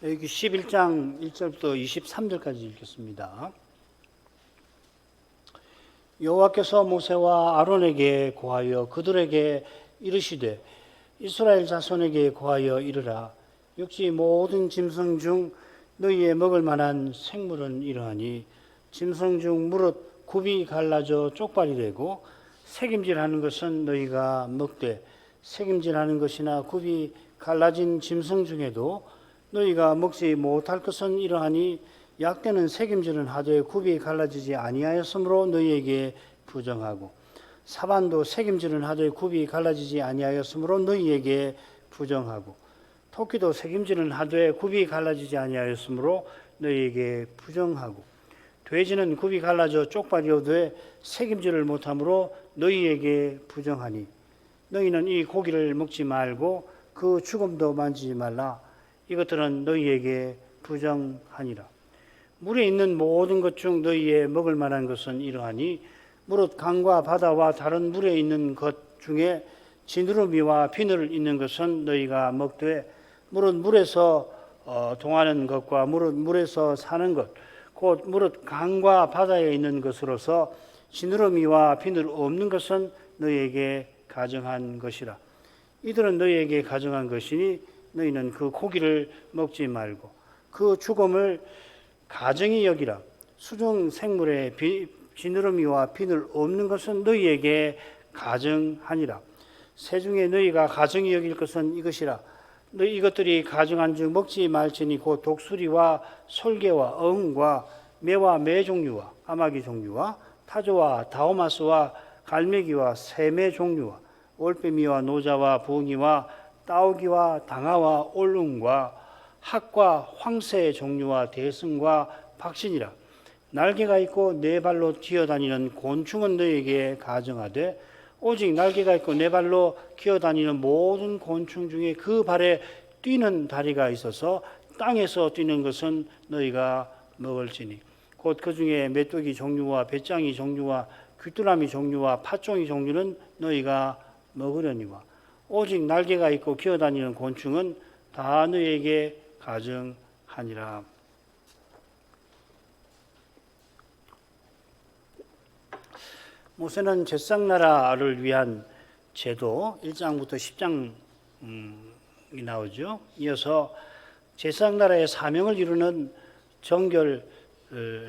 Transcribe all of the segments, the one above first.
여기 11장 1절부터 23절까지 읽겠습니다. 여호와께서 모세와 아론에게 고하여 그들에게 이르시되 이스라엘 자손에게 고하여 이르라. 육지 모든 짐승 중 너희의 먹을 만한 생물은 이러하니 짐승 중 무릇 굽이 갈라져 쪽발이 되고 새김질하는 것은 너희가 먹되 새김질하는 것이나 굽이 갈라진 짐승 중에도 너희가 먹지 못할 것은 이러하니 약대는 새김질은 하되 굽이 갈라지지 아니하였으므로 너희에게 부정하고 사반도 새김질은 하되 굽이 갈라지지 아니하였으므로 너희에게 부정하고 토끼도 새김질은 하되 굽이 갈라지지 아니하였으므로 너희에게 부정하고 돼지는 굽이 갈라져 쪽발이오되 새김질을 못하므로 너희에게 부정하니 너희는 이 고기를 먹지 말고 그 죽음도 만지지 말라. 이것들은 너희에게 부정하니라. 물에 있는 모든 것 중 너희의 먹을 만한 것은 이러하니 무릇 강과 바다와 다른 물에 있는 것 중에 지느러미와 비늘 있는 것은 너희가 먹되 무릇 물에서 동하는 것과 무릇 물에서 사는 것 곧 무릇 강과 바다에 있는 것으로서 지느러미와 비늘 없는 것은 너희에게 가정한 것이라. 이들은 너희에게 가정한 것이니 너희는 그 고기를 먹지 말고 그 죽음을 가정히 여기라. 수중 생물에 지느러미와 비늘 없는 것은 너희에게 가정하니라. 새 중에 너희가 가정히 여길 것은 이것이라. 너희 이것들이 가정한즉 먹지 말지니 곧 독수리와 솔개와 어흥과 매와 매 종류와 아마기 종류와 타조와 다오마스와 갈매기와 새매 종류와 올빼미와 노자와 부엉이와 따오기와 당아와 올웅과 학과 황새 종류와 대승과 박신이라. 날개가 있고 네 발로 기어다니는 곤충은 너희에게 가정하되 오직 날개가 있고 네 발로 기어다니는 모든 곤충 중에 그 발에 뛰는 다리가 있어서 땅에서 뛰는 것은 너희가 먹을지니 곧 그 중에 메뚜기 종류와 배짱이 종류와 귀뚜라미 종류와 팥종이 종류는 너희가 먹으려니와 오직 날개가 있고 기어다니는 곤충은 다 너희에게 가정하니라. 모세는 제사장나라를 위한 제도 1장부터 10장이 나오죠. 이어서 제사장나라의 사명을 이루는 정결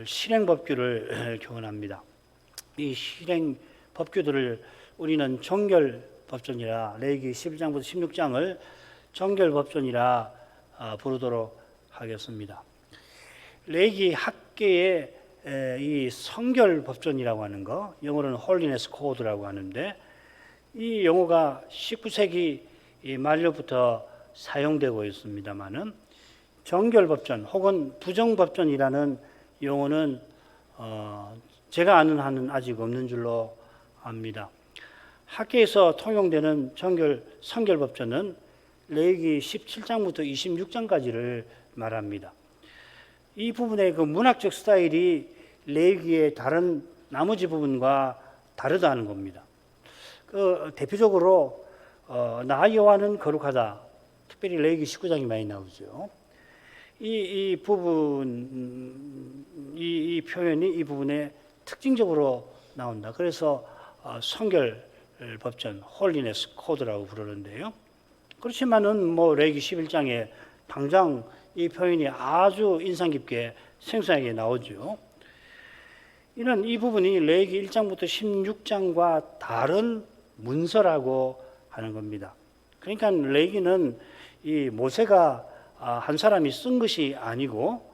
실행법규를 교훈합니다. 이 실행법규들을 우리는 정결법전이라 레위기 11장부터 16장을 정결법전이라 부르도록 하겠습니다. 레위기 학계의 이 성결법전이라고 하는 거, 영어로는 Holiness Code라고 하는데 이 용어가 19세기 말로부터 사용되고 있습니다만은 정결법전 혹은 부정법전이라는 용어는 제가 아는 한은 아직 없는 줄로 압니다. 학계에서 통용되는 성결법전은 레위기 17장부터 26장까지를 말합니다. 이 부분의 그 문학적 스타일이 레위기의 다른 나머지 부분과 다르다는 겁니다. 대표적으로 나 여호와는 거룩하다. 특별히 레위기 19장이 많이 나오죠. 이 부분, 이 표현이 이 부분에 특징적으로 나온다. 그래서 성결법전, 홀리네스 코드라고 부르는데요. 그렇지만은 레위기 11장에 당장 이 표현이 아주 인상 깊게 생생하게 나오죠. 이 부분이 레위기 1장부터 16장과 다른 문서라고 하는 겁니다. 그러니까 레위기는 이 모세가 한 사람이 쓴 것이 아니고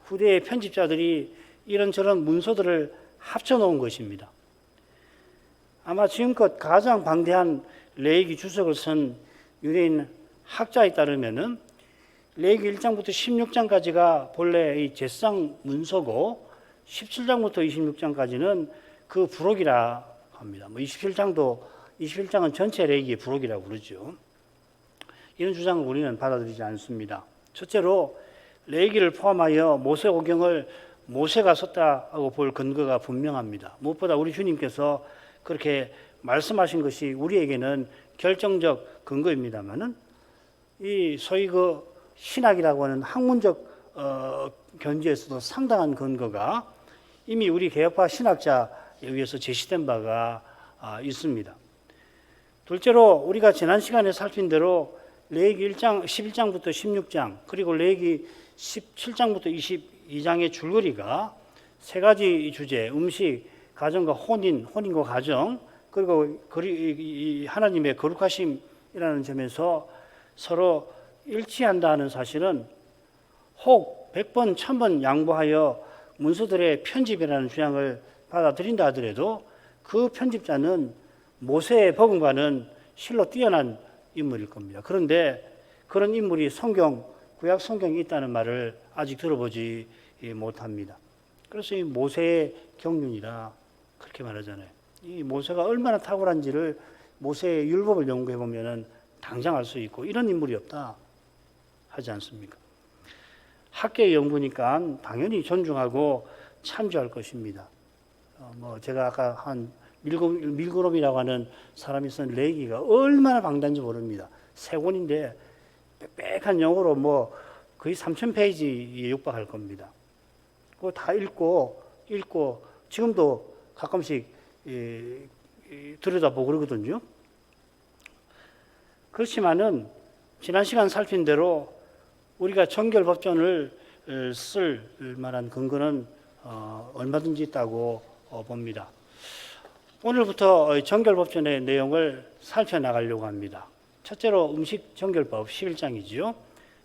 후대의 편집자들이 이런저런 문서들을 합쳐 놓은 것입니다. 아마 지금껏 가장 방대한 레위기 주석을 쓴 유대인 학자에 따르면은 레위기 1장부터 16장까지가 본래 이 제사장 문서고 17장부터 26장까지는 그 부록이라 합니다. 21장은 전체 레위기의 부록이라고 그러죠. 이런 주장을 우리는 받아들이지 않습니다. 첫째로 레위기를 포함하여 모세오경을 모세가 썼다고 볼 근거가 분명합니다. 무엇보다 우리 주님께서 그렇게 말씀하신 것이 우리에게는 결정적 근거입니다만은 이 소위 그 신학이라고 하는 학문적 견지에서도 상당한 근거가 이미 우리 개혁파 신학자에 의해서 제시된 바가 있습니다. 둘째로 우리가 지난 시간에 살핀 대로 레위기 1장 11장부터 16장 그리고 레위기 17장부터 22장의 줄거리가 세 가지 주제, 음식, 가정과 혼인과 가정, 그리고 하나님의 거룩하심이라는 점에서 서로 일치한다는 사실은 혹 100번, 1000번 양보하여 문서들의 편집이라는 주장을 받아들인다 하더라도 그 편집자는 모세의 복음과는 실로 뛰어난 인물일 겁니다. 그런데 그런 인물이 구약 성경에 있다는 말을 아직 들어보지 못합니다. 그래서 이 모세의 경륜이라 그렇게 말하잖아요. 이 모세가 얼마나 탁월한지를 모세의 율법을 연구해 보면은 당장 알 수 있고 이런 인물이 없다 하지 않습니까? 학계의 연구니까 당연히 존중하고 참조할 것입니다. 제가 아까 한 밀그롬이라고 하는 사람이 쓴 레위기가 얼마나 방대한지 모릅니다. 세 권인데 빽빽한 영어로 거의 3000페이지에 육박할 겁니다. 그거 다 읽고 지금도 가끔씩 들여다보고 그러거든요. 그렇지만은 지난 시간 살핀 대로 우리가 정결법전을 쓸 만한 근거는 얼마든지 있다고 봅니다. 오늘부터 정결법전의 내용을 살펴나가려고 합니다. 첫째로 음식 정결법 11장이지요.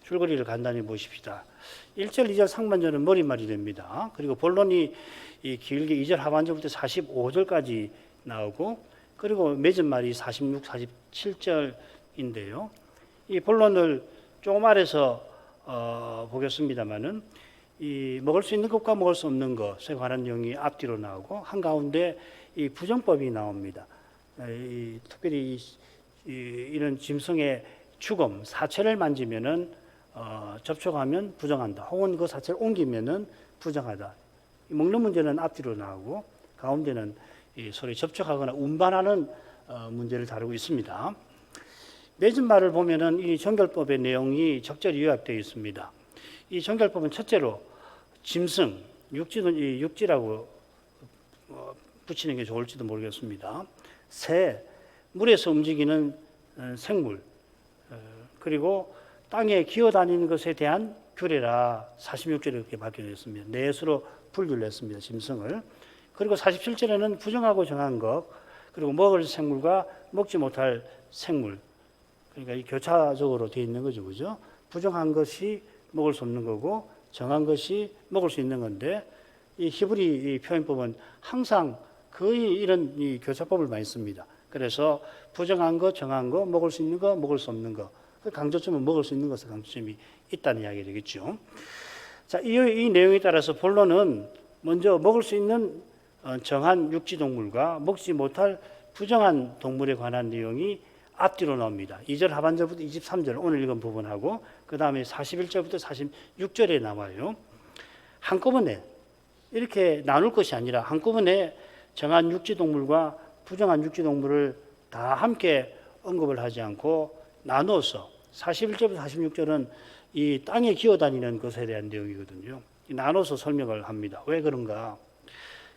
줄거리를 간단히 보십시다. 1절, 2절 상반절은 머리말이 됩니다. 그리고 본론이 길게 2절 하반절부터 45절까지 나오고 그리고 맺은 말이 46, 47절인데요. 이 본론을 조금 아래서 보겠습니다만은 이 먹을 수 있는 것과 먹을 수 없는 것에 관한 내용이 앞뒤로 나오고 한가운데 이 부정법이 나옵니다. 특별히 이런 짐승의 죽음, 사체를 만지면은 접촉하면 부정한다. 혹은 그 사체를 옮기면은 부정하다. 먹는 문제는 앞뒤로 나오고 가운데는 서로 접촉하거나 운반하는 문제를 다루고 있습니다. 맺은 말을 보면은 이 정결법의 내용이 적절히 요약되어 있습니다. 이 정결법은 첫째로 짐승, 육지라고 붙이는 게 좋을지도 모르겠습니다. 새, 물에서 움직이는 생물, 그리고 땅에 기어다니는 것에 대한 규례라 46절에 이렇게 밝혀졌습니다. 넷으로 분류를 했습니다. 짐승을. 그리고 47절에는 부정하고 정한 것, 그리고 먹을 생물과 먹지 못할 생물. 그러니까 이 교차적으로 되어 있는 거죠. 그죠? 부정한 것이 먹을 수 없는 거고 정한 것이 먹을 수 있는 건데 이 히브리 표현법은 항상 거의 이런 이 교차법을 많이 씁니다. 그래서 부정한 거, 정한 거, 먹을 수 있는 거, 먹을 수 없는 거. 강조점은 먹을 수 있는 것에 강조점이 있다는 이야기가 되겠죠. 자, 이 내용에 따라서 본론은 먼저 먹을 수 있는 정한 육지 동물과 먹지 못할 부정한 동물에 관한 내용이 앞뒤로 나옵니다. 2절 하반절부터 23절 오늘 읽은 부분하고 그 다음에 41절부터 46절에 나와요. 한꺼번에 이렇게 나눌 것이 아니라 한꺼번에 정한 육지동물과 부정한 육지동물을 다 함께 언급을 하지 않고 나눠서 41절부터 46절은 이 땅에 기어다니는 것에 대한 내용이거든요. 나눠서 설명을 합니다. 왜 그런가?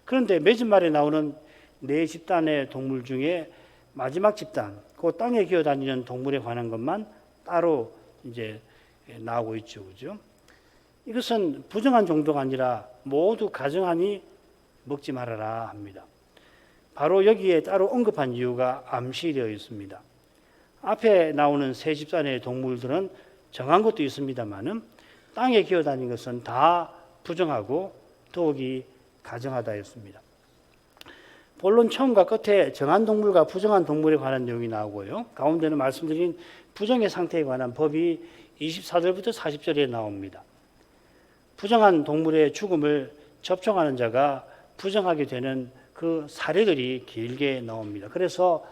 그런데 맺은 말에 나오는 네 집단의 동물 중에 마지막 집단, 그 땅에 기어다니는 동물에 관한 것만 따로 이제 나오고 있죠. 그죠? 이것은 부정한 정도가 아니라 모두 가정하니 먹지 말아라 합니다. 바로 여기에 따로 언급한 이유가 암시되어 있습니다. 앞에 나오는 세 집단의 동물들은 정한 것도 있습니다만은 땅에 기어다니는 것은 다 부정하고 더욱이 가정하다였습니다. 본론 처음과 끝에 정한 동물과 부정한 동물에 관한 내용이 나오고요. 가운데는 말씀드린 부정의 상태에 관한 법이 24절부터 40절에 나옵니다. 부정한 동물의 죽음을 접촉하는 자가 부정하게 되는 그 사례들이 길게 나옵니다. 그래서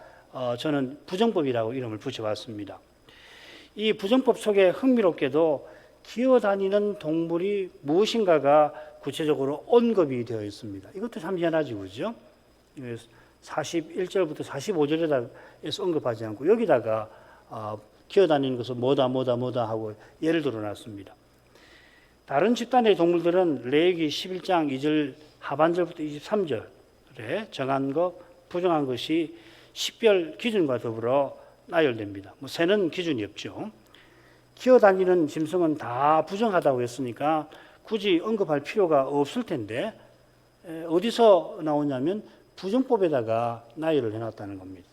저는 부정법이라고 이름을 붙여봤습니다. 이 부정법 속에 흥미롭게도 기어다니는 동물이 무엇인가가 구체적으로 언급이 되어 있습니다. 이것도 참 희한하죠, 그죠? 41절부터 45절에서 언급하지 않고 여기다가 기어다니는 것은 뭐다 하고 예를 들어 놨습니다. 다른 집단의 동물들은 레위기 11장 2절 하반절부터 23절에 정한 것, 부정한 것이 식별 기준과 더불어 나열됩니다. 새는 기준이 없죠. 기어다니는 짐승은 다 부정하다고 했으니까 굳이 언급할 필요가 없을 텐데 어디서 나오냐면 부정법에다가 나열을 해놨다는 겁니다.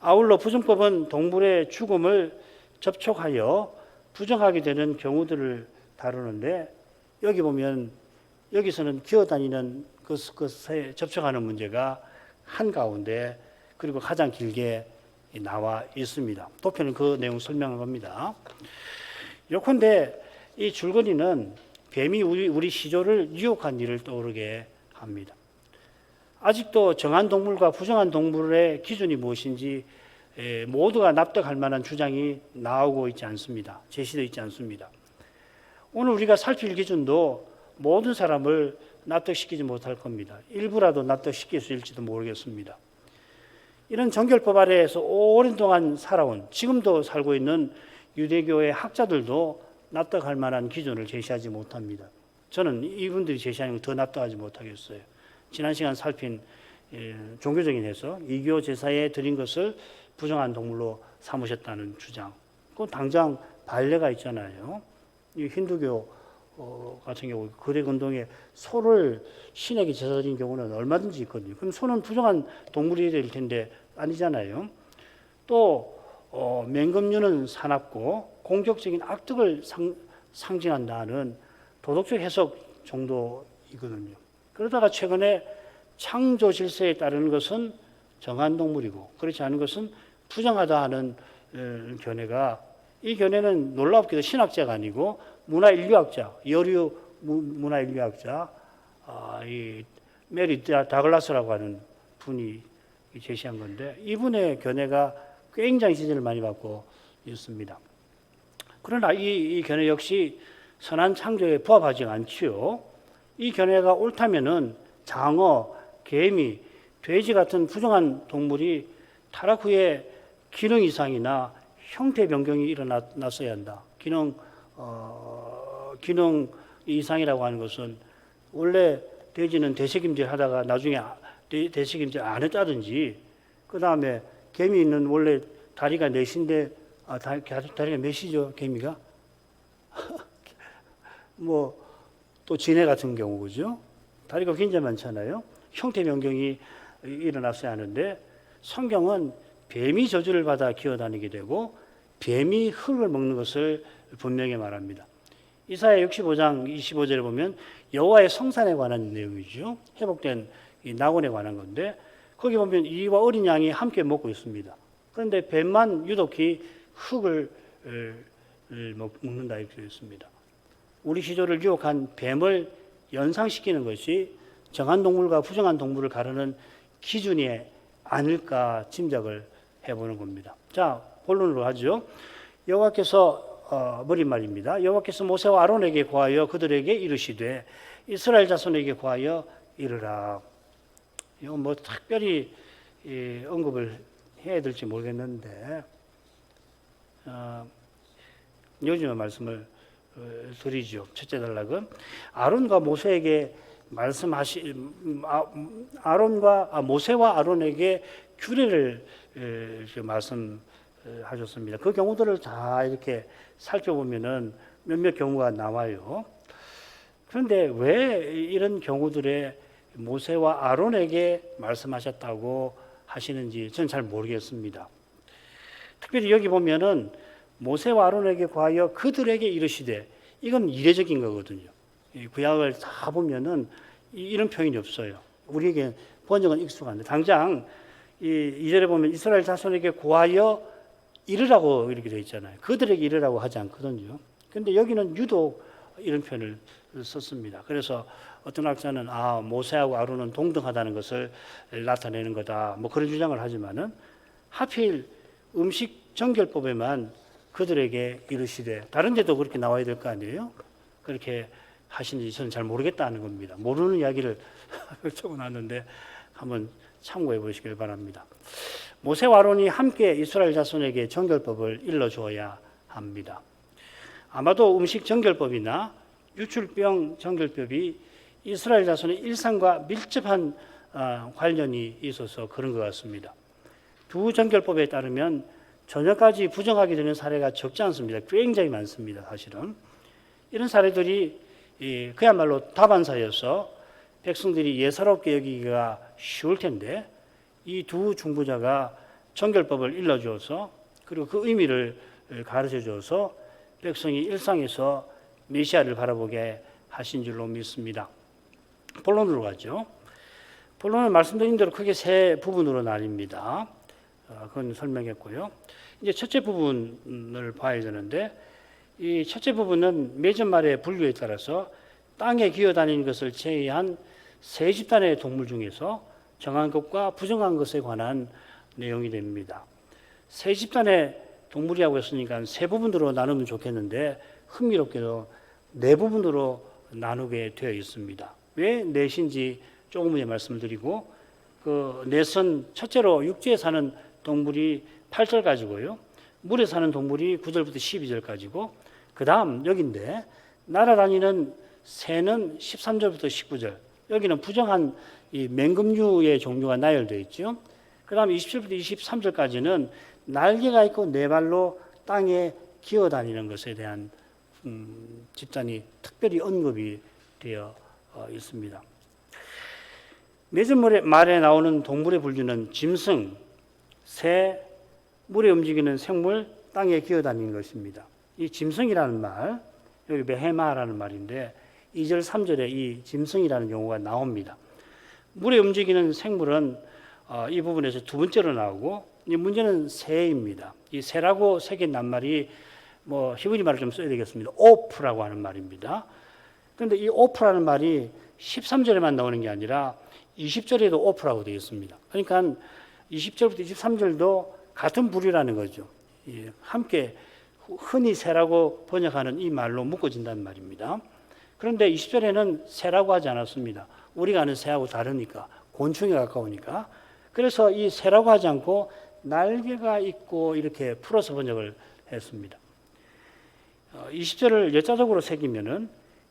아울러 부정법은 동물의 죽음을 접촉하여 부정하게 되는 경우들을 다루는데 여기 보면 여기서는 기어다니는 것에 접촉하는 문제가 한가운데 그리고 가장 길게 나와 있습니다. 도표는 그 내용 설명한 겁니다. 요컨대 이 줄거리는 뱀이 우리 시조를 유혹한 일을 떠오르게 합니다. 아직도 정한 동물과 부정한 동물의 기준이 무엇인지 모두가 납득할 만한 주장이 나오고 있지 않습니다. 제시되어 있지 않습니다. 오늘 우리가 살필 기준도 모든 사람을 납득시키지 못할 겁니다. 일부라도 납득시킬 수 있을지도 모르겠습니다. 이런 정결법 아래에서 오랜 동안 살아온, 지금도 살고 있는 유대교의 학자들도 납득할 만한 기준을 제시하지 못합니다. 저는 이분들이 제시하는 걸 더 납득하지 못하겠어요. 지난 시간 살핀 종교적인 해석, 이교 제사에 드린 것을 부정한 동물로 삼으셨다는 주장. 그건 당장 반례가 있잖아요. 이 힌두교 같은 경우 거대 근동에 소를 신에게 제사 드린 경우는 얼마든지 있거든요. 그럼 소는 부정한 동물이 될 텐데 아니잖아요. 또 맹금류는 사납고 공격적인 악덕을 상징한다는 도덕적 해석 정도이거든요. 그러다가 최근에 창조 질서에 따르는 것은 정한 동물이고 그렇지 않은 것은 부정하다 하는 견해가, 이 견해는 놀랍게도 신학자가 아니고 문화인류학자, 여류 문화인류학자 이 메리 다글라스라고 하는 분이 제시한 건데 이분의 견해가 굉장히 지지를 많이 받고 있습니다. 그러나 이 견해 역시 선한 창조에 부합하지 않지요. 이 견해가 옳다면은 장어, 개미, 돼지 같은 부정한 동물이 타락 후에 기능 이상이나 형태 변경이 일어났어야 한다. 기능 이상이라고 하는 것은 원래 돼지는 대책임질 하다가 나중에 대책임질 안 했다든지, 그 다음에 개미는 원래 다리가 넷인데 다리가 몇이죠 개미가? 또 지네 같은 경우 그죠? 다리가 굉장히 많잖아요. 형태 변경이 일어났어야 하는데 성경은 뱀이 저주를 받아 기어다니게 되고 뱀이 흙을 먹는 것을 분명히 말합니다. 이사야 65장 25절에 보면 여호와의 성산에 관한 내용이죠. 회복된 이 낙원에 관한 건데 거기 보면 이와 어린 양이 함께 먹고 있습니다. 그런데 뱀만 유독히 흙을 먹는다 이렇게 되어 있습니다. 우리 시조를 유혹한 뱀을 연상시키는 것이 정한 동물과 부정한 동물을 가르는 기준이 아닐까 짐작을 해보는 겁니다. 자, 본론으로 하죠. 여호와께서 머릿말입니다. 여호와께서 모세와 아론에게 고하여 그들에게 이르시되 이스라엘 자손에게 고하여 이르라. 이거 특별히 언급을 해야 될지 모르겠는데 요즘에 말씀을 드리죠. 첫째 단락은 아론과 모세에게 모세와 아론에게 규례를 말씀하셨습니다. 그 경우들을 다 이렇게 살펴보면은 몇몇 경우가 나와요. 그런데 왜 이런 경우들에 모세와 아론에게 말씀하셨다고 하시는지 저는 잘 모르겠습니다. 특별히 여기 보면은 모세와 아론에게 구하여 그들에게 이르시되, 이건 이례적인 거거든요. 구약을 다 보면은 이런 표현이 없어요. 우리에게 번역은 익숙한데 당장 이 2절에 보면 이스라엘 자손에게 구하여 이르라고 이렇게 되어 있잖아요. 그들에게 이르라고 하지 않거든요. 그런데 여기는 유독 이런 표현을 썼습니다. 그래서 어떤 학자는 모세하고 아론은 동등하다는 것을 나타내는 거다 그런 주장을 하지만은 하필 음식 정결법에만 그들에게 이르시되, 다른 데도 그렇게 나와야 될 거 아니에요? 그렇게 하시는지 저는 잘 모르겠다는 겁니다. 모르는 이야기를 적어놨는데 한번 참고해 보시길 바랍니다. 모세와 아론이 함께 이스라엘 자손에게 정결법을 일러주어야 합니다. 아마도 음식 정결법이나 유출병 정결법이 이스라엘 자손의 일상과 밀접한 관련이 있어서 그런 것 같습니다. 두 정결법에 따르면 전혀까지 부정하게 되는 사례가 적지 않습니다. 굉장히 많습니다. 사실은 이런 사례들이 그야말로 다반사여서 백성들이 예사롭게 여기기가 쉬울 텐데 이 두 중보자가 정결법을 일러주어서 그리고 그 의미를 가르쳐줘서 백성이 일상에서 메시아를 바라보게 하신 줄로 믿습니다. 본론으로 가죠. 본론은 말씀드린 대로 크게 세 부분으로 나뉩니다. 그건 설명했고요. 이제 첫째 부분을 봐야 되는데 이 첫째 부분은 매점 말의 분류에 따라서 땅에 기어다니는 것을 제외한 세 집단의 동물 중에서 정한 것과 부정한 것에 관한 내용이 됩니다. 세 집단의 동물이라고 했으니까 세 부분으로 나누면 좋겠는데 흥미롭게도 네 부분으로 나누게 되어 있습니다. 왜 넷인지 조금 후에 말씀드리고 그 넷은 첫째로 육지에 사는 동물이 8절까지고요. 물에 사는 동물이 9절부터 12절까지고 그 다음 여기인데 날아다니는 새는 13절부터 19절 여기는 부정한 이 맹금류의 종류가 나열되어 있죠. 그 다음 27절부터 23절까지는 날개가 있고 네 발로 땅에 기어다니는 것에 대한 집단이 특별히 언급이 되어 있습니다. 매점 말에 나오는 동물의 분류는 짐승, 새, 물에 움직이는 생물, 땅에 기어다니는 것입니다. 이 짐승이라는 말, 여기 베헤마라는 말인데 2절, 3절에 이 짐승이라는 용어가 나옵니다. 물에 움직이는 생물은 이 부분에서 두 번째로 나오고 이 문제는 새입니다. 이 새라고 새긴 낱말이 뭐 히브리 말을 좀 써야 되겠습니다. 오프라고 하는 말입니다. 그런데 이 오프라는 말이 13절에만 나오는 게 아니라 20절에도 오프라고 되어 있습니다. 그러니까 20절부터 23절도 같은 부류라는 거죠. 함께 흔히 새라고 번역하는 이 말로 묶어진다는 말입니다. 그런데 20절에는 새라고 하지 않았습니다. 우리가 아는 새하고 다르니까 곤충에 가까우니까 그래서 이 새라고 하지 않고 날개가 있고 이렇게 풀어서 번역을 했습니다. 20절을 여자적으로 새기면은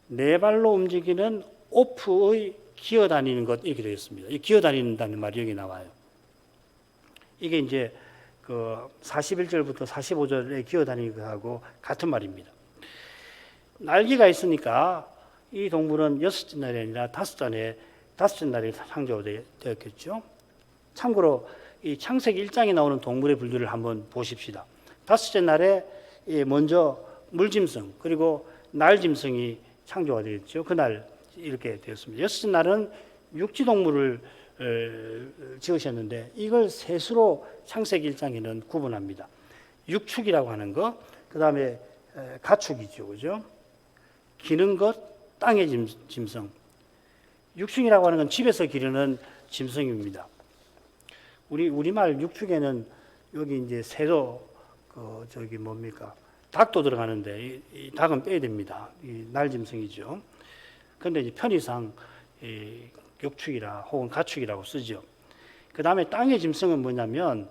네 발로 움직이는 오프의 기어다니는 것 이렇게 되어 있습니다. 이 기어다닌다는 말이 여기 나와요. 이게 이제 그 41절부터 45절에 기어다니는 것하고 같은 말입니다. 날개가 있으니까 이 동물은 6째 날이 아니라 5째 날에 창조되었겠죠. 참고로 이 창세기 1장에 나오는 동물의 분류를 한번 보십시다. 5째 날에 먼저 물짐승 그리고 날짐승이 창조가 되었죠. 그날 이렇게 되었습니다. 6째 날은 육지동물을 지으셨는데 이걸 셋으로 창세기 1장에는 구분합니다. 육축이라고 하는 것, 그 다음에 가축이죠. 그죠? 기는 것, 땅의 짐승. 육축이라고 하는 건 집에서 기르는 짐승입니다. 우리말 육축에는 여기 이제 새도 닭도 들어가는데 이 닭은 빼야 됩니다. 이 날짐승이죠. 그런데 이제 편의상 육축이라 혹은 가축이라고 쓰죠. 그 다음에 땅의 짐승은 뭐냐면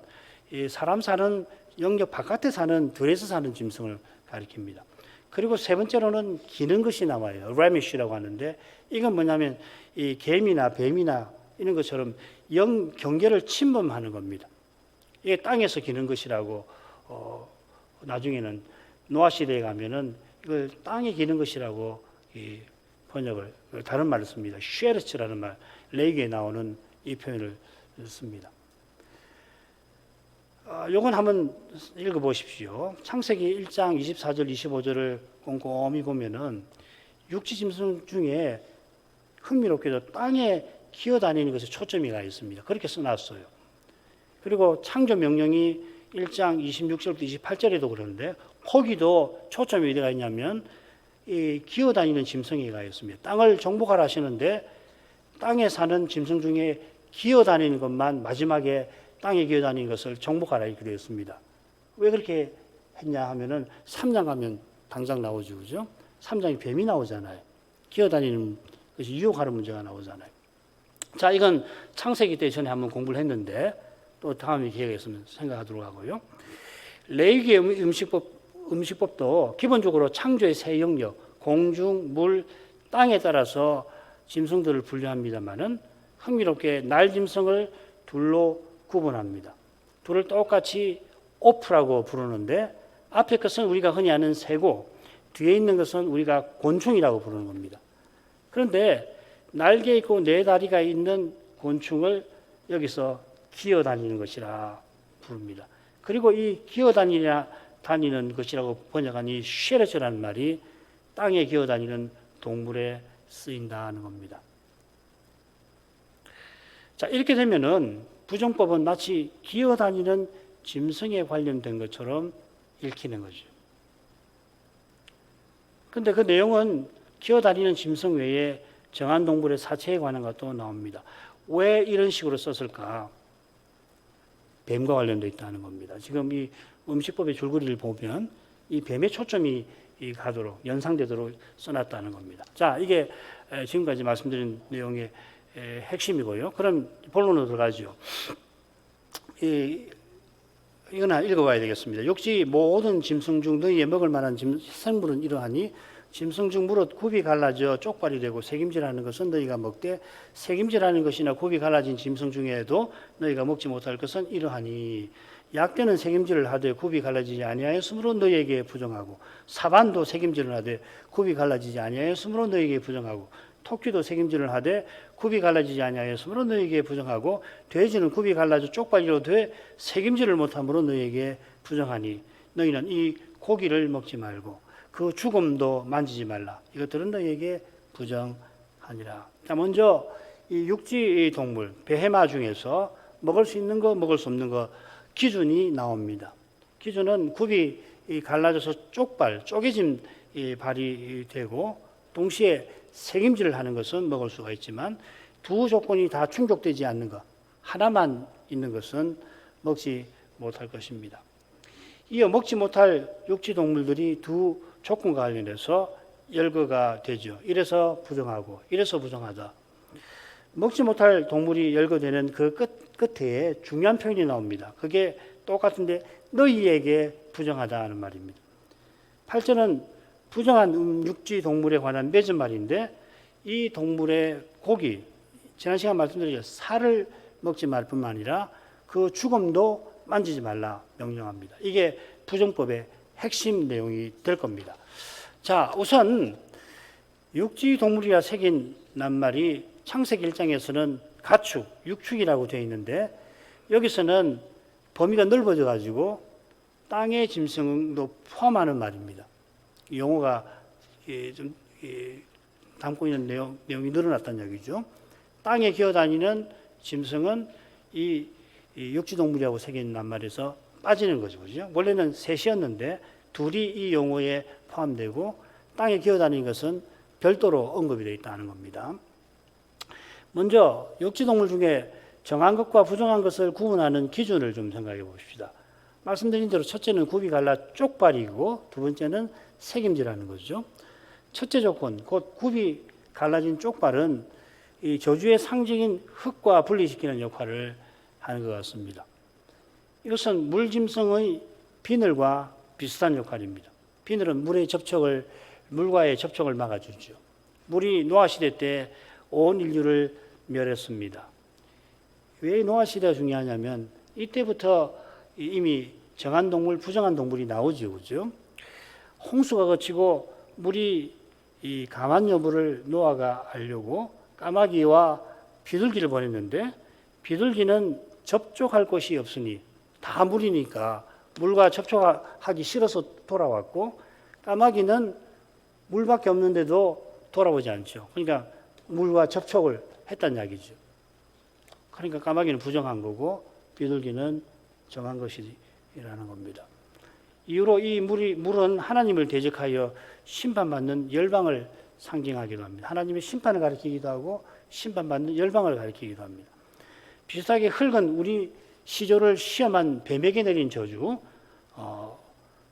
이 사람 사는 영역 바깥에 사는 들에서 사는 짐승을 가리킵니다. 그리고 세 번째로는 기는 것이 나와요. 레미쉬라고 하는데 이건 뭐냐면 이 개미나 뱀이나 이런 것처럼 영 경계를 침범하는 겁니다. 이게 땅에서 기는 것이라고 나중에는 노아 시대에 가면은 이걸 땅에 기는 것이라고 번역을 다른 말을 씁니다. 쉐르츠라는 말, 레이기에 나오는 이 표현을 씁니다. 요건 한번 읽어보십시오. 창세기 1장 24절 25절을 꼼꼼히 보면은 육지 짐승 중에 흥미롭게도 땅에 기어다니는 것에 초점이 가 있습니다. 그렇게 써놨어요. 그리고 창조 명령이 1장 26절부터 28절에도 그러는데 거기도 초점이 어디가 있냐면 이 기어다니는 짐승이 가 있습니다. 땅을 정복하라 하시는데 땅에 사는 짐승 중에 기어다니는 것만 마지막에 땅에 기어다니는 것을 정복하라 이렇게 되어 있습니다. 왜 그렇게 했냐 하면은 3장 가면 당장 나오죠. 그죠? 3장에 뱀이 나오잖아요. 기어다니는 것이 유혹하는 문제가 나오잖아요. 자, 이건 창세기 때 전에 한번 공부를 했는데 또 다음에 기회가 있으면 생각하도록 하고요. 레위기의 음식법도 기본적으로 창조의 세 영역, 공중, 물, 땅에 따라서 짐승들을 분류합니다만은 흥미롭게 날 짐승을 둘로 구분합니다. 둘을 똑같이 오프라고 부르는데 앞에 것은 우리가 흔히 아는 새고 뒤에 있는 것은 우리가 곤충이라고 부르는 겁니다. 그런데 날개 있고 네 다리가 있는 곤충을 여기서 기어다니는 것이라 부릅니다. 그리고 이 기어다니는 것이라고 번역한 이 쉐레츠라는 말이 땅에 기어다니는 동물에 쓰인다는 겁니다. 자, 이렇게 되면은 부정법은 마치 기어다니는 짐승에 관련된 것처럼 읽히는 거죠. 근데 그 내용은 기어다니는 짐승 외에 정한 동물의 사체에 관한 것도 나옵니다. 왜 이런 식으로 썼을까? 뱀과 관련되어 있다는 겁니다. 지금 이 음식법의 줄거리를 보면 이 뱀의 초점이 가도록 연상되도록 써놨다는 겁니다. 자, 이게 지금까지 말씀드린 내용의 핵심이고요. 그럼 본론으로 들어가죠. 이건 읽어봐야 되겠습니다. 역시 모든 짐승 중 너희에 먹을 만한 생물은 이러하니 짐승 중 무릇 굽이 갈라져 쪽발이 되고 새김질하는 것은 너희가 먹되 새김질하는 것이나 굽이 갈라진 짐승 중에도 너희가 먹지 못할 것은 이러하니 약대는 새김질을 하되 굽이 갈라지지 아니하였으므로 너희에게 부정하고 사반도 새김질을 하되 굽이 갈라지지 아니하였으므로 너희에게 부정하고 토끼도 새김질을 하되 굽이 갈라지지 아니하였으므로 너희에게 부정하고 돼지는 굽이 갈라져 쪽발이로 돼 새김질을 못함으로 너희에게 부정하니 너희는 이 고기를 먹지 말고 그 죽음도 만지지 말라. 이것들은 너희에게 부정하니라. 자, 먼저 이 육지 동물 베헤마 중에서 먹을 수 있는 거 먹을 수 없는 거 기준이 나옵니다. 기준은 굽이 갈라져서 쪼개진 발이 되고 동시에 새김질을 하는 것은 먹을 수가 있지만 두 조건이 다 충족되지 않는 것, 하나만 있는 것은 먹지 못할 것입니다. 이어 먹지 못할 육지 동물들이 두 조건과 관련해서 열거가 되죠. 이래서 부정하고 이래서 부정하다. 먹지 못할 동물이 열거되는 그 끝에 중요한 표현이 나옵니다. 그게 똑같은데 너희에게 부정하다는 말입니다. 8절은 부정한 육지 동물에 관한 맺은 말인데 이 동물의 고기, 지난 시간 말씀드렸죠. 살을 먹지 말 뿐만 아니라 그 죽음도 만지지 말라 명령합니다. 이게 부정법의 핵심 내용이 될 겁니다. 자, 우선 육지 동물이라 새긴 낱말이 창세기 1장에서는 가축, 육축이라고 되어 있는데 여기서는 범위가 넓어져 가지고 땅의 짐승도 포함하는 말입니다. 용어가 좀 담고 있는 내용이 늘어났다는 얘기죠. 땅에 기어다니는 짐승은 이 육지 동물이라고 새긴 낱말에서 빠지는 거죠. 그죠? 원래는 셋이었는데 둘이 이 용어에 포함되고 땅에 기어다니는 것은 별도로 언급이 되어 있다는 겁니다. 먼저 육지 동물 중에 정한 것과 부정한 것을 구분하는 기준을 좀 생각해 봅시다. 말씀드린 대로 첫째는 굽이 갈라 쪽발이고 두 번째는 새김질하는 거죠. 첫째 조건, 곧 굽이 갈라진 쪽발은 이 저주의 상징인 흙과 분리시키는 역할을 하는 것 같습니다. 이것은 물짐승의 비늘과 비슷한 역할입니다. 비늘은 물과의 접촉을 막아주죠. 물이 노아시대 때 온 인류를 멸했습니다. 왜 노아시대가 중요하냐면 이때부터 이미 정한 동물, 부정한 동물이 나오죠. 그죠? 홍수가 거치고 물이 이 강한 여부를 노아가 알려고 까마귀와 비둘기를 보냈는데 비둘기는 접촉할 곳이 없으니 다 물이니까 물과 접촉하기 싫어서 돌아왔고 까마귀는 물밖에 없는데도 돌아오지 않죠. 그러니까 물과 접촉을 했단 이야기죠. 그러니까 까마귀는 부정한 거고 비둘기는 정한 것이라는 겁니다. 이후로 이 물은 하나님을 대적하여 심판받는 열방을 상징하기도 합니다. 하나님의 심판을 가리키기도 하고 심판받는 열방을 가리키기도 합니다. 비슷하게 흙은 우리 시조를 시험한 뱀에게 내린 저주,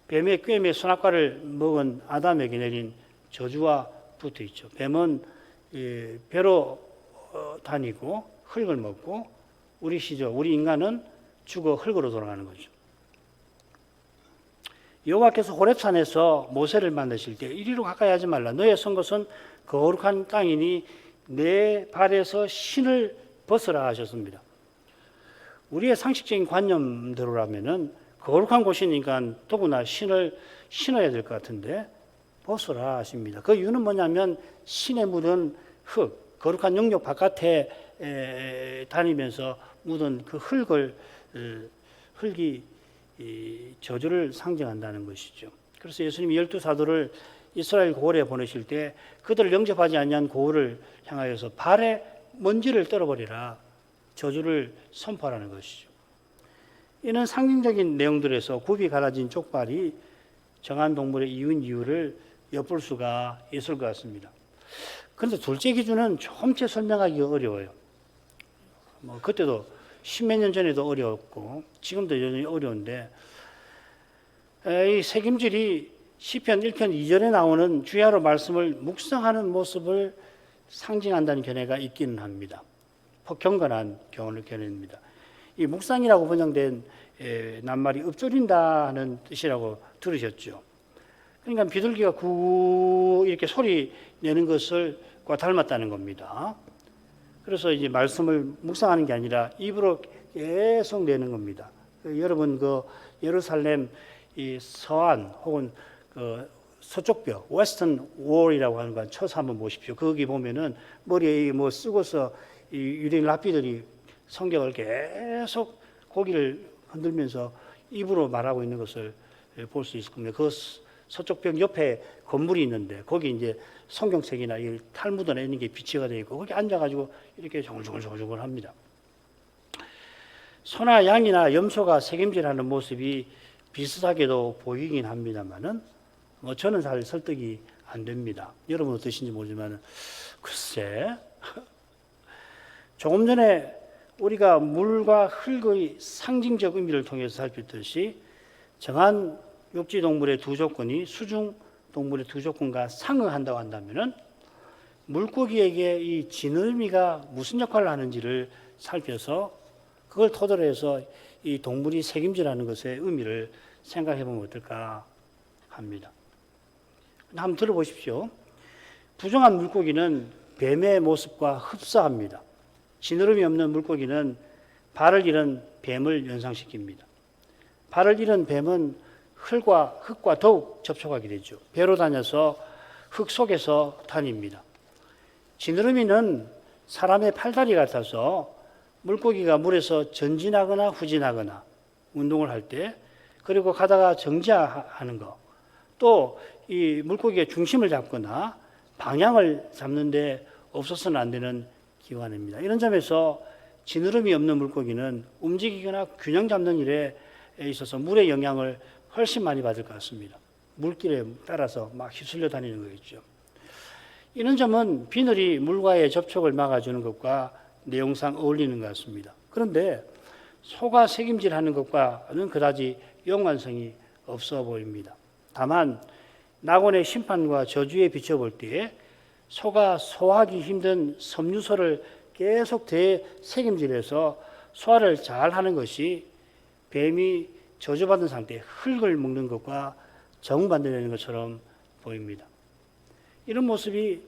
뱀의 꿰매 선악과를 먹은 아담에게 내린 저주와 붙어 있죠. 뱀은 배로 다니고 흙을 먹고 우리 인간은 죽어 흙으로 돌아가는 거죠. 여호와께서 호렙산에서 모세를 만나실 때 이리로 가까이 하지 말라. 너의 선 것은 거룩한 땅이니 내 발에서 신을 벗으라 하셨습니다. 우리의 상식적인 관념대로라면은 거룩한 곳이니까 더구나 신을 신어야 될 것 같은데 벗으라 하십니다. 그 이유는 뭐냐면 신에 묻은 흙, 거룩한 영역 바깥에 다니면서 묻은 그 흙이 저주를 상징한다는 것이죠. 그래서 예수님이 12사도를 이스라엘 고을에 보내실 때 그들을 영접하지 아니한 고을을 향하여서 발에 먼지를 떨어버리라 저주를 선포하라는 것이죠. 이는 상징적인 내용들에서 굽이 갈라진 쪽발이 정한 동물의 이유를 엿볼 수가 있을 것 같습니다. 그런데 둘째 기준은 조금 설명하기 어려워요. 그때도 십몇 년 전에도 어려웠고 지금도 여전히 어려운데 이 책임질이 시편 1편 2절에 나오는 주야로 말씀을 묵상하는 모습을 상징한다는 견해가 있기는 합니다. 경건한 교훈을 겨냅니다. 이 묵상이라고 번역된 낱말이 읊조린다는 뜻이라고 들으셨죠. 그러니까 비둘기가 구 이렇게 소리 내는 것을과 닮았다는 겁니다. 그래서 이제 말씀을 묵상하는 게 아니라 입으로 계속 내는 겁니다. 여러분 그 예루살렘 이 서안 혹은 그 서쪽 벽 웨스턴 월이라고 하는 건 쳐서 한번 보십시오. 거기 보면은 머리에 뭐 쓰고서 이 유대인 랍비들이 성경을 계속 고기를 흔들면서 입으로 말하고 있는 것을 볼 수 있을 겁니다. 그 서쪽 벽 옆에 건물이 있는데 거기 이제 성경책이나 이 탈무드나 이런 게 비치가 되어 있고 거기 앉아가지고 이렇게 조글조글조글 합니다. 소나 양이나 염소가 책임질하는 모습이 비슷하게도 보이긴 합니다만은 저는 잘 설득이 안 됩니다. 여러분 어떠신지 모르지만 글쎄 조금 전에 우리가 물과 흙의 상징적 의미를 통해서 살폈듯이 정한 육지 동물의 두 조건이 수중 동물의 두 조건과 상응한다고 한다면은 물고기에게 이 지느러미가 무슨 역할을 하는지를 살펴서 그걸 토대로 해서 이 동물이 책임지라는 것의 의미를 생각해 보면 어떨까 합니다. 한번 들어보십시오. 부정한 물고기는 뱀의 모습과 흡사합니다. 지느러미 없는 물고기는 발을 잃은 뱀을 연상시킵니다. 발을 잃은 뱀은 흙과 더욱 접촉하게 되죠. 배로 다녀서 흙 속에서 다닙니다. 지느러미는 사람의 팔다리 같아서 물고기가 물에서 전진하거나 후진하거나 운동을 할 때 그리고 가다가 정지하는 거 또 이 물고기의 중심을 잡거나 방향을 잡는데 없어서는 안 되는 기관입니다. 이런 점에서 지느러미 없는 물고기는 움직이거나 균형 잡는 일에 있어서 물의 영향을 훨씬 많이 받을 것 같습니다. 물길에 따라서 막 휩쓸려 다니는 거겠죠. 이런 점은 비늘이 물과의 접촉을 막아주는 것과 내용상 어울리는 것 같습니다. 그런데 소가 책임질하는 것과는 그다지 연관성이 없어 보입니다. 다만 낙원의 심판과 저주에 비춰볼 때에 소가 소화하기 힘든 섬유소를 계속 대책임질해서 소화를 잘 하는 것이 뱀이 저주받은 상태에 흙을 먹는 것과 정반대되는 것처럼 보입니다. 이런 모습이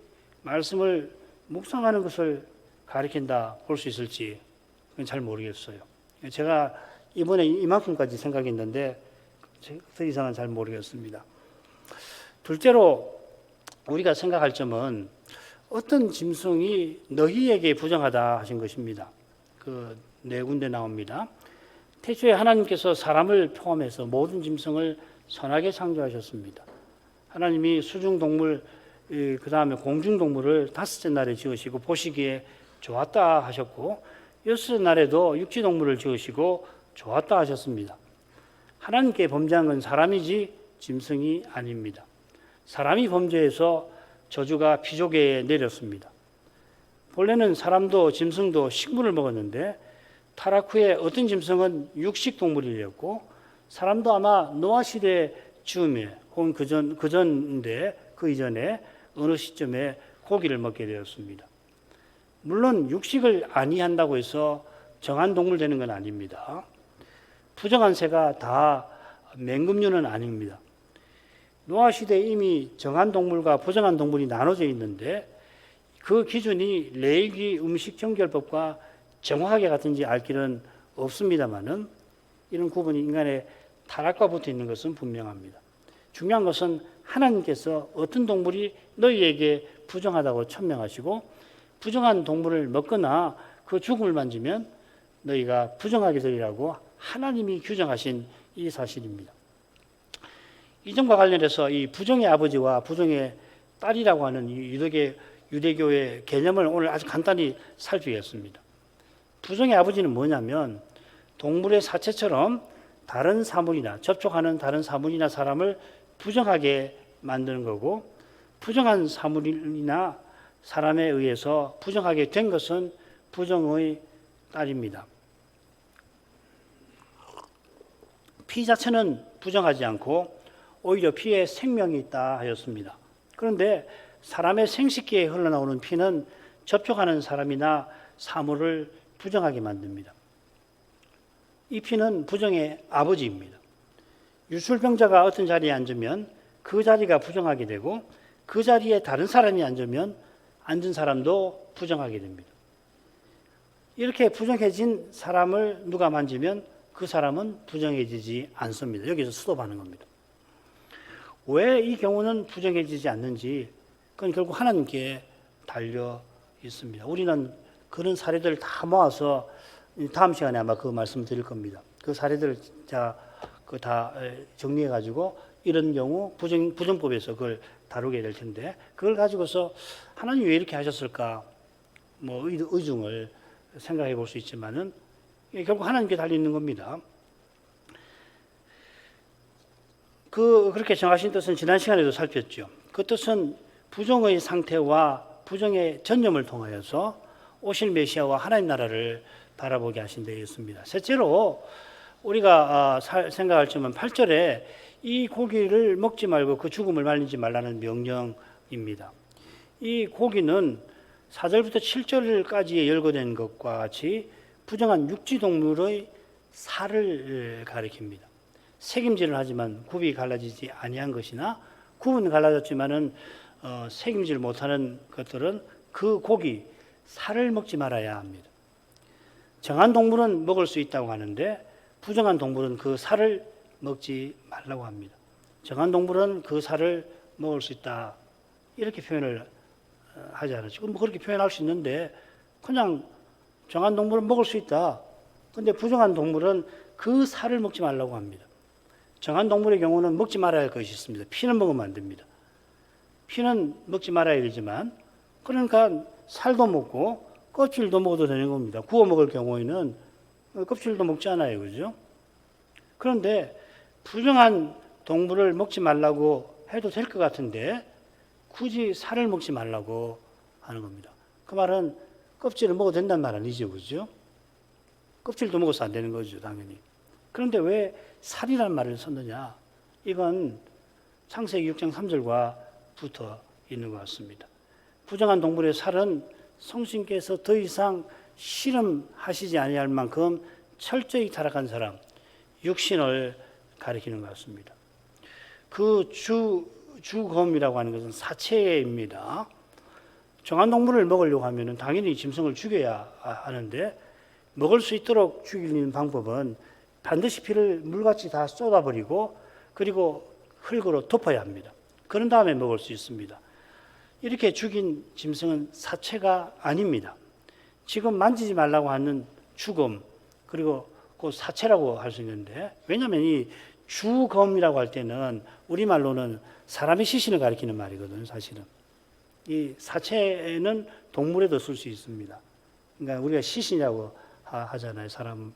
말씀을 묵상하는 것을 가리킨다 볼 수 있을지 잘 모르겠어요. 제가 이번에 이만큼까지 생각했는데 더 이상은 잘 모르겠습니다. 둘째로 우리가 생각할 점은 어떤 짐승이 너희에게 부정하다 하신 것입니다. 그 네 군데 나옵니다. 태초에 하나님께서 사람을 포함해서 모든 짐승을 선하게 창조하셨습니다. 하나님이 수중동물 그 다음에 공중동물을 다섯째 날에 지으시고 보시기에 좋았다 하셨고 여섯째 날에도 육지동물을 지으시고 좋았다 하셨습니다. 하나님께 범죄한 건 사람이지 짐승이 아닙니다. 사람이 범죄해서 저주가 피조계에 내렸습니다. 본래는 사람도 짐승도 식물을 먹었는데 타락 후에 어떤 짐승은 육식동물이었고 사람도 아마 노아 시대 즈음에 혹은 그 이전에 어느 시점에 고기를 먹게 되었습니다. 물론 육식을 아니한다고 해서 정한 동물 되는 건 아닙니다. 부정한 새가 다 맹금류는 아닙니다. 노아 시대에 이미 정한 동물과 부정한 동물이 나눠져 있는데 그 기준이 레위기 음식정결법과 정확하게 같은지 알 길은 없습니다만은 이런 구분이 인간의 타락과 붙어 있는 것은 분명합니다. 중요한 것은 하나님께서 어떤 동물이 너희에게 부정하다고 천명하시고 부정한 동물을 먹거나 그 죽음을 만지면 너희가 부정하게 되리라고 하나님이 규정하신 이 사실입니다. 이 점과 관련해서 이 부정의 아버지와 부정의 딸이라고 하는 이 유대교의 개념을 오늘 아주 간단히 살피겠습니다. 부정의 아버지는 뭐냐면 동물의 사체처럼 다른 사물이나 접촉하는 다른 사물이나 사람을 부정하게 만드는 거고 부정한 사물이나 사람에 의해서 부정하게 된 것은 부정의 딸입니다. 피 자체는 부정하지 않고 오히려 피에 생명이 있다 하였습니다. 그런데 사람의 생식기에 흘러나오는 피는 접촉하는 사람이나 사물을 부정하게 만듭니다. 이 피는 부정의 아버지입니다. 유술병자가 어떤 자리에 앉으면 그 자리가 부정하게 되고 그 자리에 다른 사람이 앉으면 앉은 사람도 부정하게 됩니다. 이렇게 부정해진 사람을 누가 만지면 그 사람은 부정해지지 않습니다. 여기서 스톱하는 겁니다. 왜 이 경우는 부정해지지 않는지 그건 결국 하나님께 달려 있습니다. 우리는 그런 사례들을 다 모아서 다음 시간에 아마 그 말씀 드릴 겁니다. 그 사례들을 다 정리해 가지고 이런 경우 부정법에서 그걸 다루게 될 텐데 그걸 가지고서 하나님이 왜 이렇게 하셨을까 뭐 의중을 생각해 볼 수 있지만은 결국 하나님께 달려 있는 겁니다. 그렇게 정하신 뜻은 지난 시간에도 살폈죠. 그 뜻은 부정의 상태와 부정의 전념을 통하여서 오실 메시아와 하나님 나라를 바라보게 하신 데 있습니다. 셋째로 우리가 생각할지만 8절에 이 고기를 먹지 말고 그 죽음을 말리지 말라는 명령입니다. 이 고기는 4절부터 7절까지에 열거된 것과 같이 부정한 육지동물의 살을 가리킵니다. 색임질을 하지만 굽이 갈라지지 아니한 것이나 굽은 갈라졌지만은 색임질 못하는 것들은 그 고기 살을 먹지 말아야 합니다. 정한 동물은 먹을 수 있다고 하는데 부정한 동물은 그 살을 먹지 말라고 합니다. 정한 동물은 그 살을 먹을 수 있다 이렇게 표현을 하지 않았죠. 뭐 그렇게 표현할 수 있는데 그냥 정한 동물은 먹을 수 있다. 근데 부정한 동물은 그 살을 먹지 말라고 합니다. 정한 동물의 경우는 먹지 말아야 할 것이 있습니다. 피는 먹으면 안 됩니다. 피는 먹지 말아야 되지만 그러니까 살도 먹고 껍질도 먹어도 되는 겁니다. 구워 먹을 경우에는 껍질도 먹지 않아요. 그죠? 그런데 부정한 동물을 먹지 말라고 해도 될 것 같은데 굳이 살을 먹지 말라고 하는 겁니다. 그 말은 껍질을 먹어도 된다는 말 아니죠. 그죠? 껍질도 먹어서 안 되는 거죠. 당연히. 그런데 왜 살이라는 말을 썼느냐? 이건 창세기 6장 3절과 붙어 있는 것 같습니다. 부정한 동물의 살은 성신께서 더 이상 실험하시지 아니할 만큼 철저히 타락한 사람, 육신을 가리키는 것 같습니다. 그 주검이라고 하는 것은 사체입니다. 정한 동물을 먹으려고 하면 당연히 짐승을 죽여야 하는데 먹을 수 있도록 죽이는 방법은 반드시 피를 물같이 다 쏟아버리고 그리고 흙으로 덮어야 합니다. 그런 다음에 먹을 수 있습니다. 이렇게 죽인 짐승은 사체가 아닙니다. 지금 만지지 말라고 하는 죽음 그리고 그 사체라고 할 수 있는데 왜냐하면 이 주검이라고 할 때는 우리말로는 사람의 시신을 가리키는 말이거든요. 사실은 이 사체는 동물에도 쓸 수 있습니다. 그러니까 우리가 시신이라고 하잖아요. 사람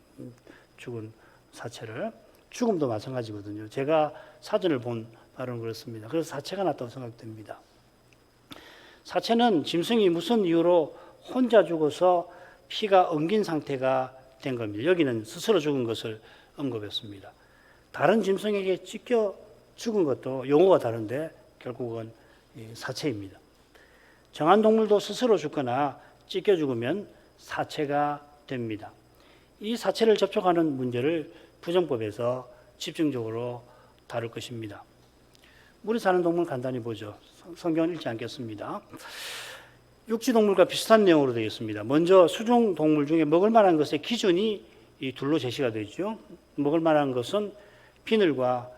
죽은 사체를. 죽음도 마찬가지거든요. 제가 사전을 본 바로는 그렇습니다. 그래서 사체가 낫다고 생각됩니다. 사체는 짐승이 무슨 이유로 혼자 죽어서 피가 엉긴 상태가 된 겁니다. 여기는 스스로 죽은 것을 언급했습니다. 다른 짐승에게 찢겨 죽은 것도 용어가 다른데 결국은 사체입니다. 정한 동물도 스스로 죽거나 찢겨 죽으면 사체가 됩니다. 이 사체를 접촉하는 문제를 부정법에서 집중적으로 다룰 것입니다. 물에 사는 동물 간단히 보죠. 성경은 읽지 않겠습니다. 육지동물과 비슷한 내용으로 되어 있습니다. 먼저 수중동물 중에 먹을 만한 것의 기준이 이 둘로 제시가 되죠. 먹을 만한 것은 비늘과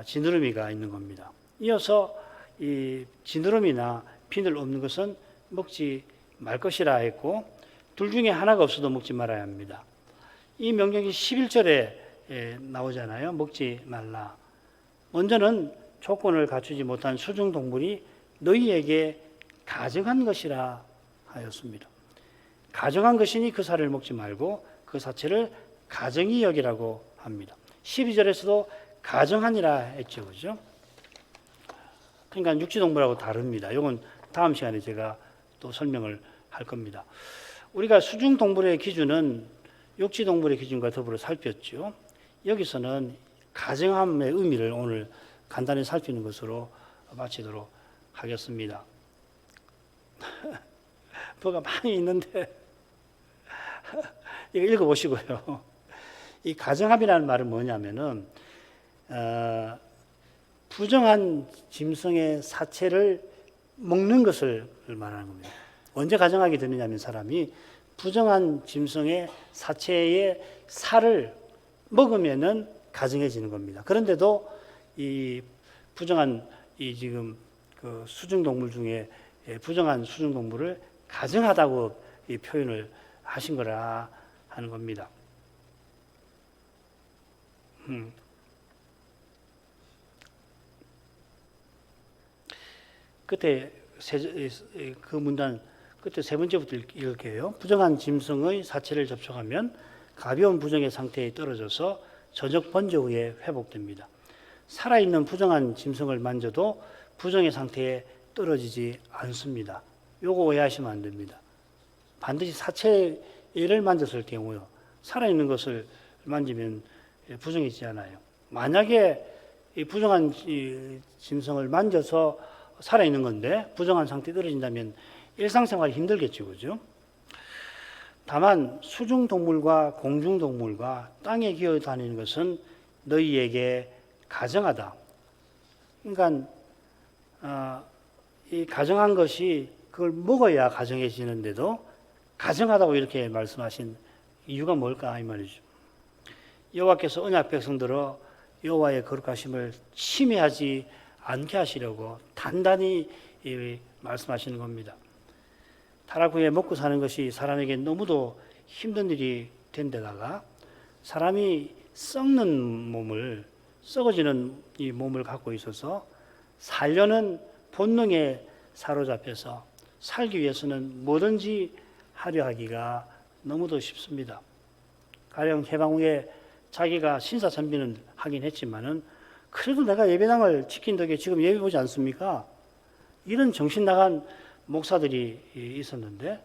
지느러미가 있는 겁니다. 이어서 이 지느러미나 비늘 없는 것은 먹지 말 것이라 했고, 둘 중에 하나가 없어도 먹지 말아야 합니다. 이 명령이 11절에 나오잖아요. 먹지 말라. 먼저는 조건을 갖추지 못한 수중동물이 너희에게 가정한 것이라 하였습니다. 가정한 것이니 그 살을 먹지 말고 그 사체를 가정이 여기라고 합니다. 12절에서도 가정하니라 했죠. 그죠? 그러니까 육지동물하고 다릅니다. 이건 다음 시간에 제가 또 설명을 할 겁니다. 우리가 수중동물의 기준은 육지동물의 기준과 더불어 살폈죠. 여기서는 가정함의 의미를 오늘 간단히 살피는 것으로 마치도록 하겠습니다. 뭐가 많이 있는데 이거 읽어보시고요. 이 가정함이라는 말은 뭐냐면은 부정한 짐승의 사체를 먹는 것을 말하는 겁니다. 언제 가정하게 되느냐면 사람이 부정한 짐승의 사체의 살을 먹으면은 가정해지는 겁니다. 그런데도 이 부정한 이 지금 그 수중동물 중에 부정한 수중동물을 가정하다고 이 표현을 하신 거라 하는 겁니다. 끝에 그 문단 끝에 세 번째부터 읽을게요. 부정한 짐승의 사체를 접촉하면 가벼운 부정의 상태에 떨어져서 저녁 번제 후에 회복됩니다. 살아있는 부정한 짐승을 만져도 부정의 상태에 떨어지지 않습니다. 요거 오해하시면 안 됩니다. 반드시 사체를 만졌을 경우요. 살아있는 것을 만지면 부정해지지 않아요. 만약에 이 부정한 짐승을 만져서 살아있는 건데 부정한 상태에 떨어진다면 일상생활이 힘들겠죠. 그죠? 다만 수중동물과 공중동물과 땅에 기어다니는 것은 너희에게 가정하다. 그러니까 이 가정한 것이 그걸 먹어야 가정해지는데도 가정하다고 이렇게 말씀하신 이유가 뭘까 이 말이죠. 여호와께서 언약 백성들어 여호와의 거룩하심을 침해하지 않게 하시려고 단단히 말씀하시는 겁니다. 타락 후에 먹고 사는 것이 사람에게 너무도 힘든 일이 된 데다가 사람이 썩어지는 이 몸을 갖고 있어서 살려는 본능에 사로잡혀서 살기 위해서는 뭐든지 하려 하기가 너무도 쉽습니다. 가령 해방 후에 자기가 신사참배는 하긴 했지만은 그래도 내가 예배당을 지킨 덕에 지금 예배 보지 않습니까? 이런 정신 나간 목사들이 있었는데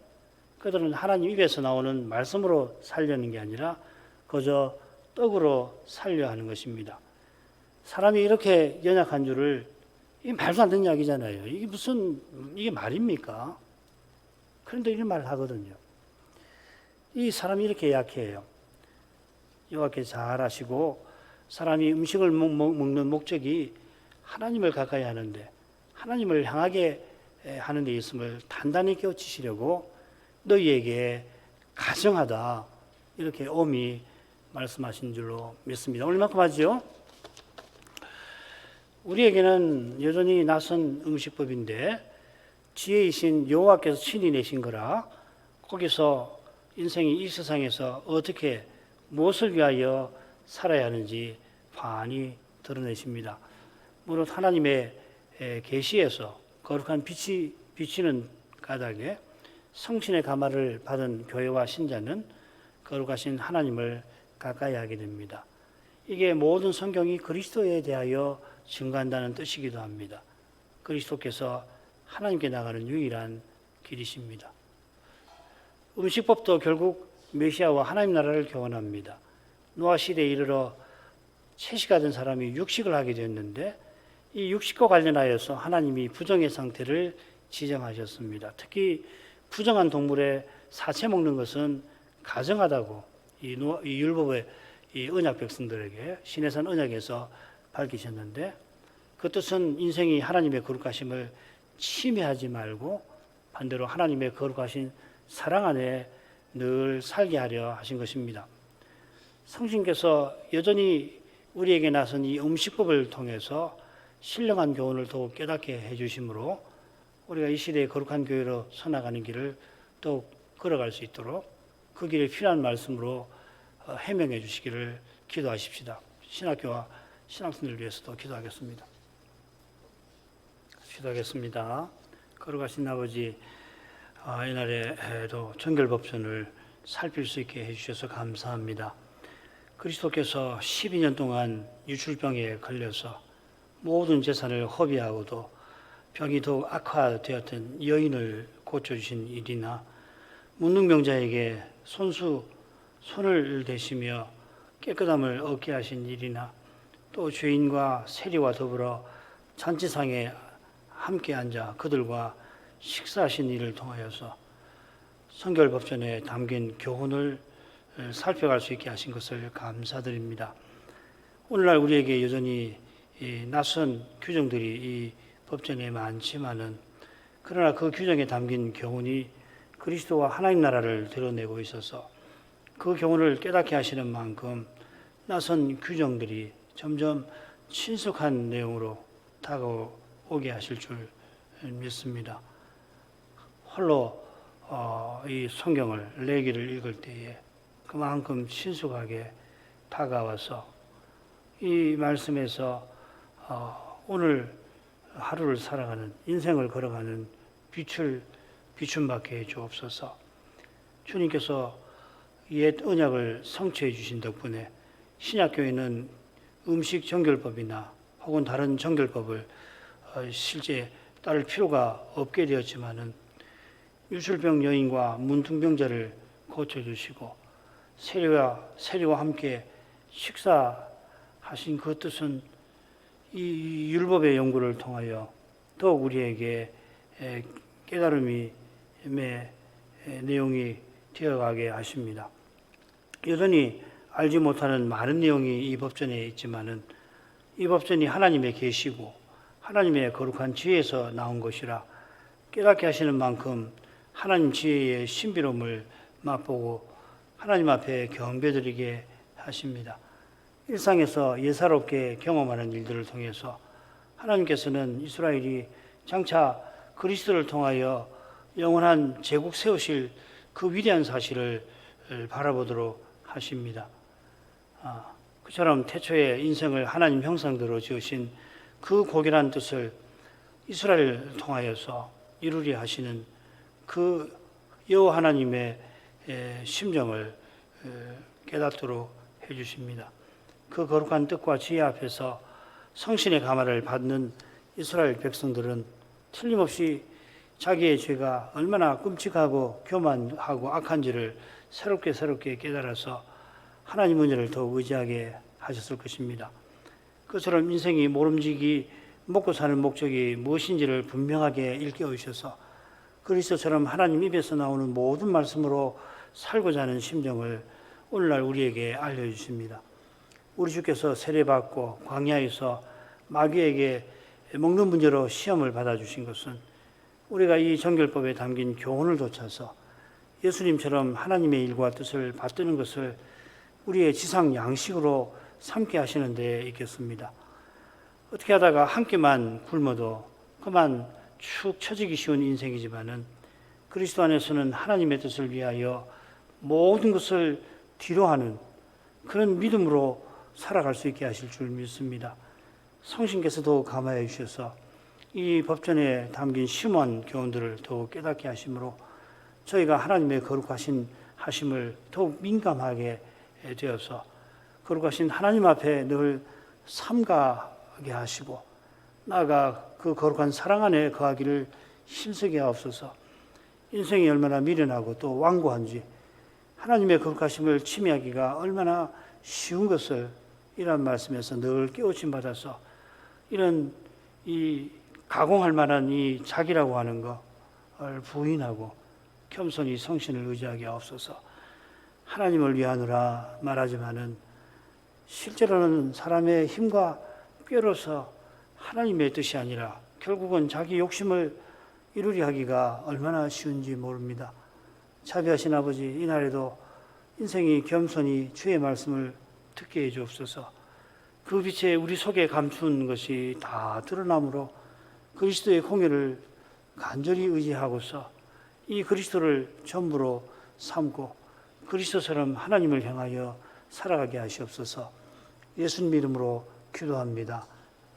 그들은 하나님 입에서 나오는 말씀으로 살려는 게 아니라 그저 떡으로 살려 하는 것입니다. 사람이 이렇게 연약한 줄을 이 말도 안 되는 이야기잖아요. 이게 말입니까? 그런데 이런 말을 하거든요. 이 사람이 이렇게 약해요. 여호와께서 잘 아시고 사람이 음식을 먹는 목적이 하나님을 가까이 하는데 하나님을 향하게 하는 데 있음을 단단히 깨우치시려고 너희에게 가정하다 이렇게 엄히 말씀하신 줄로 믿습니다. 얼마큼 하죠? 우리에게는 여전히 낯선 음식법인데 지혜이신 여호와께서 친히 내신 거라 거기서 인생이 이 세상에서 어떻게 무엇을 위하여 살아야 하는지 환히 드러내십니다. 무릇 하나님의 계시에서 거룩한 빛이 비치는 까닭에 성신의 감화를 받은 교회와 신자는 거룩하신 하나님을 가까이 하게 됩니다. 이게 모든 성경이 그리스도에 대하여 증거한다는 뜻이기도 합니다. 그리스도께서 하나님께 나가는 유일한 길이십니다. 음식법도 결국 메시아와 하나님 나라를 교환합니다. 노아 시대에 이르러 채식가 된 사람이 육식을 하게 됐는데 이 육식과 관련하여서 하나님이 부정의 상태를 지정하셨습니다. 특히 부정한 동물의 사체 먹는 것은 가정하다고 이 율법의 이 언약 백성들에게 시내산 언약에서 밝히셨는데, 그 뜻은 인생이 하나님의 거룩하심을 침해하지 말고 반대로 하나님의 거룩하신 사랑 안에 늘 살게 하려 하신 것입니다. 성신께서 여전히 우리에게 나선 이 음식법을 통해서 신령한 교훈을 더욱 깨닫게 해주심으로 우리가 이 시대의 거룩한 교회로 서나가는 길을 더욱 걸어갈 수 있도록 그 길에 필요한 말씀으로 해명해 주시기를 기도하십시다. 신학교와 신학생들을 위해서도 기도하겠습니다. 기도하겠습니다. 거룩하신 아버지, 이날에도 정결법전을 살필 수 있게 해주셔서 감사합니다. 그리스도께서 12년 동안 유출병에 걸려서 모든 재산을 허비하고도 병이 더욱 악화되었던 여인을 고쳐주신 일이나 문둥병자에게 손을 대시며 깨끗함을 얻게 하신 일이나 또 죄인과 세리와 더불어 잔치상에 함께 앉아 그들과 식사하신 일을 통하여서 성결법전에 담긴 교훈을 살펴갈 수 있게 하신 것을 감사드립니다. 오늘날 우리에게 여전히 낯선 규정들이 이 법전에 많지만은 그러나 그 규정에 담긴 교훈이 그리스도와 하나님 나라를 드러내고 있어서 그 교훈을 깨닫게 하시는 만큼 낯선 규정들이 점점 친숙한 내용으로 다가오게 하실 줄 믿습니다. 홀로 이 성경을 레기를 읽을 때에 그만큼 친숙하게 다가와서 이 말씀에서 오늘 하루를 살아가는 인생을 걸어가는 비춤받게 해 주옵소서. 주님께서 옛 언약을 성취해 주신 덕분에 신약교회는 음식 정결법이나 혹은 다른 정결법을 실제 따를 필요가 없게 되었지만은 유출병 여인과 문둥병자를 고쳐주시고 세리와 함께 식사하신 그 뜻은 이 율법의 연구를 통하여 더욱 우리에게 깨달음의 내용이 되어가게 하십니다. 여전히 알지 못하는 많은 내용이 이 법전에 있지만은 이 법전이 하나님의 계시고 하나님의 거룩한 지혜에서 나온 것이라 깨닫게 하시는 만큼 하나님 지혜의 신비로움을 맛보고 하나님 앞에 경배드리게 하십니다. 일상에서 예사롭게 경험하는 일들을 통해서 하나님께서는 이스라엘이 장차 그리스도를 통하여 영원한 제국 세우실 그 위대한 사실을 바라보도록 하십니다. 그처럼 태초에 인생을 하나님 형상대로 지으신 그 고결한 뜻을 이스라엘을 통하여서 이루려 하시는 그 여호와 하나님의 심정을 깨닫도록 해주십니다. 그 거룩한 뜻과 지혜 앞에서 성신의 감화를 받는 이스라엘 백성들은 틀림없이 자기의 죄가 얼마나 끔찍하고 교만하고 악한지를 새롭게 깨달아서 하나님 은혜를 더욱 의지하게 하셨을 것입니다. 그처럼 인생이 모름지기 먹고 사는 목적이 무엇인지를 분명하게 일깨우셔서 그리스도처럼 하나님 입에서 나오는 모든 말씀으로 살고자 하는 심정을 오늘날 우리에게 알려주십니다. 우리 주께서 세례받고 광야에서 마귀에게 먹는 문제로 시험을 받아주신 것은 우리가 이 정결법에 담긴 교훈을 좇아서 예수님처럼 하나님의 일과 뜻을 받드는 것을 우리의 지상 양식으로 삼게 하시는 데 있겠습니다. 어떻게 하다가 한 끼만 굶어도 그만 축 처지기 쉬운 인생이지만은 그리스도 안에서는 하나님의 뜻을 위하여 모든 것을 뒤로하는 그런 믿음으로 살아갈 수 있게 하실 줄 믿습니다. 성신께서 더욱 감화해 주셔서 이 법전에 담긴 심오한 교훈들을 더욱 깨닫게 하심으로 저희가 하나님의 거룩하신 하심을 더욱 민감하게 되어서 거룩하신 하나님 앞에 늘 삼가게 하시고 나아가 그 거룩한 사랑 안에 거하기를 힘쓰게 하옵소서. 인생이 얼마나 미련하고 또 완고한지 하나님의 거룩하심을 침해하기가 얼마나 쉬운 것을 이런 말씀에서 늘 깨우침 받아서 이런 이 가공할 만한 이 자기라고 하는 것을 부인하고 겸손히 성신을 의지하게 하옵소서. 하나님을 위하노라 말하지만은 실제로는 사람의 힘과 뼈로서 하나님의 뜻이 아니라 결국은 자기 욕심을 이루려 하기가 얼마나 쉬운지 모릅니다. 자비하신 아버지, 이날에도 인생이 겸손히 주의 말씀을 듣게 해 주옵소서. 그 빛에 우리 속에 감춘 것이 다 드러나므로 그리스도의 공의를 간절히 의지하고서 이 그리스도를 전부로 삼고 그리스도처럼 하나님을 향하여 살아가게 하시옵소서. 예수님 이름으로 기도합니다.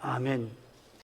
아멘.